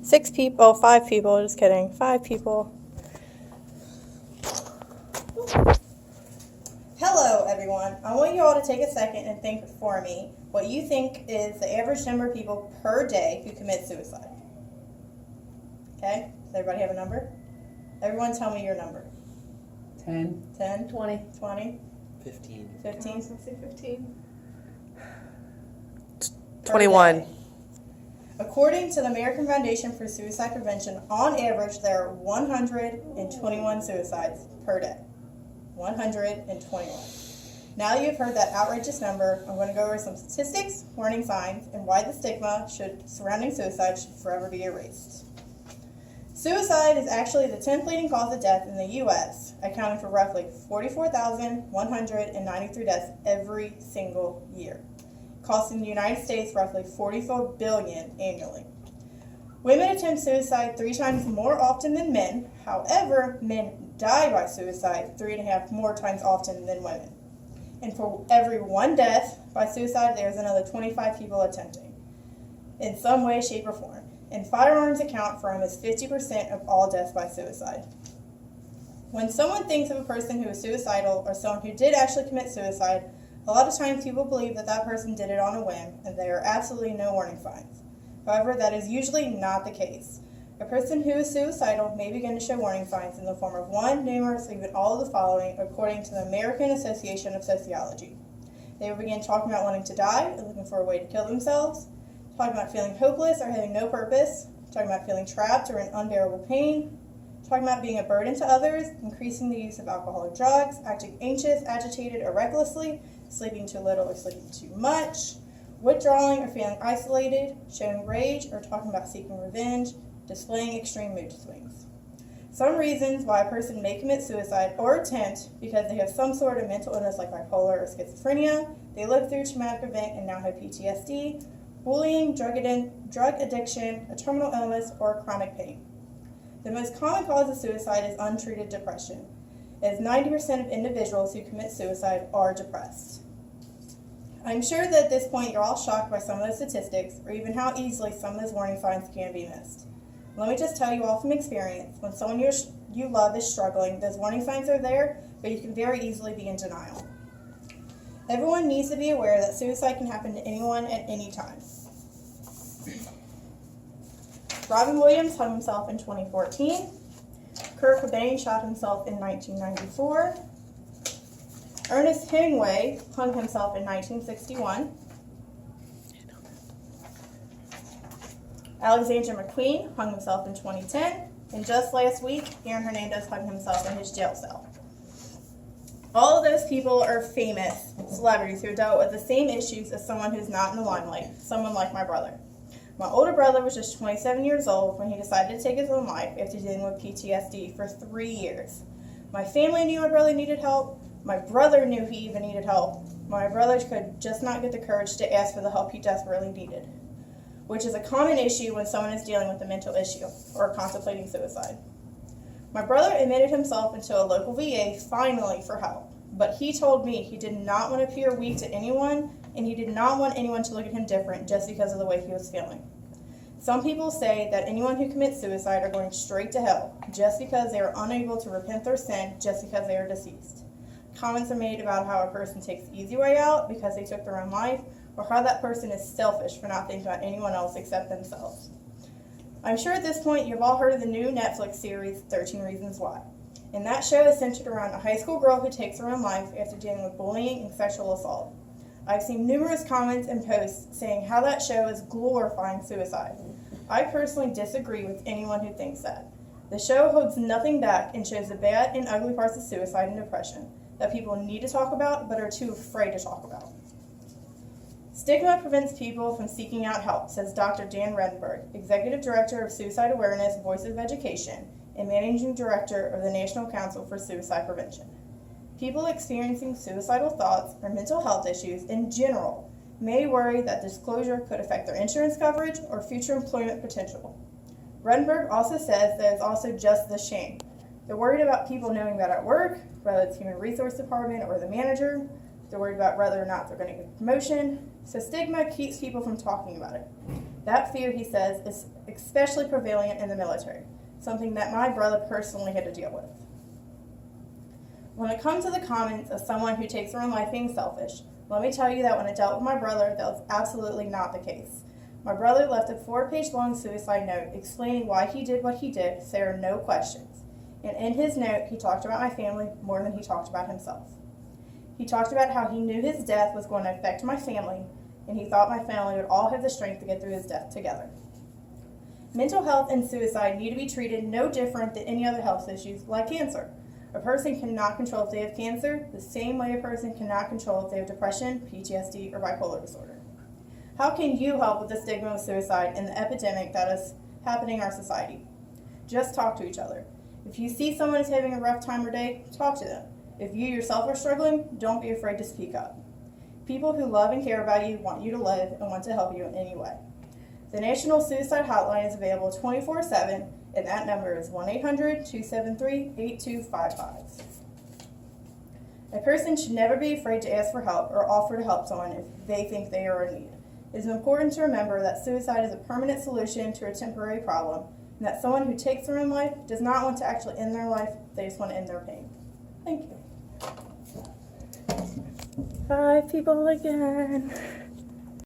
6 people, 5 people, just kidding, 5 people. Hello, everyone. I want you all to take a second and think for me what you think is the average number of people per day who commit suicide. Okay? Does everybody have a number? Everyone tell me your number. 10. 10? 20. 20? 15. 15? I was gonna say 15. 21. According to the American Foundation for Suicide Prevention, on average, there are 121 suicides per day. 121. Now you've heard that outrageous number, I'm going to go over some statistics, warning signs, and why the stigma surrounding suicide should forever be erased. Suicide is actually the 10th leading cause of death in the U.S., accounting for roughly 44,193 deaths every single year, costing the United States roughly $44 billion annually. Women attempt suicide 3 times more often than men. However, men die by suicide 3.5 more times often than women. And for every 1 death by suicide, there's another 25 people attempting in some way, shape, or form. And firearms account for almost 50% of all deaths by suicide. When someone thinks of a person who is suicidal or someone who did actually commit suicide, a lot of times people believe that that person did it on a whim and there are absolutely no warning signs. However, that is usually not the case. A person who is suicidal may begin to show warning signs in the form of 1, numerous, or even all of the following, according to the American Association of Sociology. They will begin talking about wanting to die and looking for a way to kill themselves, talking about feeling hopeless or having no purpose, talking about feeling trapped or in unbearable pain, talking about being a burden to others, increasing the use of alcohol or drugs, acting anxious, agitated, or recklessly, sleeping too little or sleeping too much, withdrawing or feeling isolated, showing rage or talking about seeking revenge, displaying extreme mood swings. Some reasons why a person may commit suicide or attempt because they have some sort of mental illness like bipolar or schizophrenia, they lived through a traumatic event and now have PTSD, bullying, drug addiction, a terminal illness, or chronic pain. The most common cause of suicide is untreated depression, as 90% of individuals who commit suicide are depressed. I'm sure that at this point you're all shocked by some of the statistics or even how easily some of those warning signs can be missed. Let me just tell you all from experience, when someone you love is struggling, those warning signs are there, but you can very easily be in denial. Everyone needs to be aware that suicide can happen to anyone at any time. Robin Williams hung himself in 2014. Kurt Cobain shot himself in 1994. Ernest Hemingway hung himself in 1961. Alexander McQueen hung himself in 2010. And just last week, Aaron Hernandez hung himself in his jail cell. All of those people are famous celebrities who dealt with the same issues as someone who's not in the limelight, someone like my brother. My older brother was just 27 years old when he decided to take his own life after dealing with PTSD for 3 years. My family knew my brother needed help. My brother knew he even needed help. My brother could just not get the courage to ask for the help he desperately needed, which is a common issue when someone is dealing with a mental issue or contemplating suicide. My brother admitted himself into a local VA finally for help, but he told me he did not want to appear weak to anyone, and he did not want anyone to look at him different just because of the way he was feeling. Some people say that anyone who commits suicide are going straight to hell just because they are unable to repent their sin just because they are deceased. Comments are made about how a person takes the easy way out because they took their own life, or how that person is selfish for not thinking about anyone else except themselves. I'm sure at this point you've all heard of the new Netflix series, 13 Reasons Why. And that show is centered around a high school girl who takes her own life after dealing with bullying and sexual assault. I've seen numerous comments and posts saying how that show is glorifying suicide. I personally disagree with anyone who thinks that. The show holds nothing back and shows the bad and ugly parts of suicide and depression that people need to talk about but are too afraid to talk about. Stigma prevents people from seeking out help, says Dr. Dan Redenberg, Executive Director of Suicide Awareness, Voice of Education, and Managing Director of the National Council for Suicide Prevention. People experiencing suicidal thoughts or mental health issues in general may worry that disclosure could affect their insurance coverage or future employment potential. Redenberg also says that it's also just the shame. They're worried about people knowing that at work, whether it's human resource department or the manager. They're worried about whether or not they're going to get a promotion. So stigma keeps people from talking about it. That fear, he says, is especially prevalent in the military, something that my brother personally had to deal with. When it comes to the comments of someone who takes their own life being selfish, let me tell you that when I dealt with my brother, that was absolutely not the case. My brother left a 4-page long suicide note explaining why he did what he did, so there are no questions. And in his note, he talked about my family more than he talked about himself. He talked about how he knew his death was going to affect my family, and he thought my family would all have the strength to get through his death together. Mental health and suicide need to be treated no different than any other health issues, like cancer. A person cannot control if they have cancer the same way a person cannot control if they have depression, PTSD, or bipolar disorder. How can you help with the stigma of suicide and the epidemic that is happening in our society? Just talk to each other. If you see someone is having a rough time or day, talk to them. If you yourself are struggling, don't be afraid to speak up. People who love and care about you want you to live and want to help you in any way. The National Suicide Hotline is available 24/7, and that number is 1-800-273-8255. A person should never be afraid to ask for help or offer to help someone if they think they are in need. It is important to remember that suicide is a permanent solution to a temporary problem, and that someone who takes their own life does not want to actually end their life, they just want to end their pain. Thank you. 5 people again.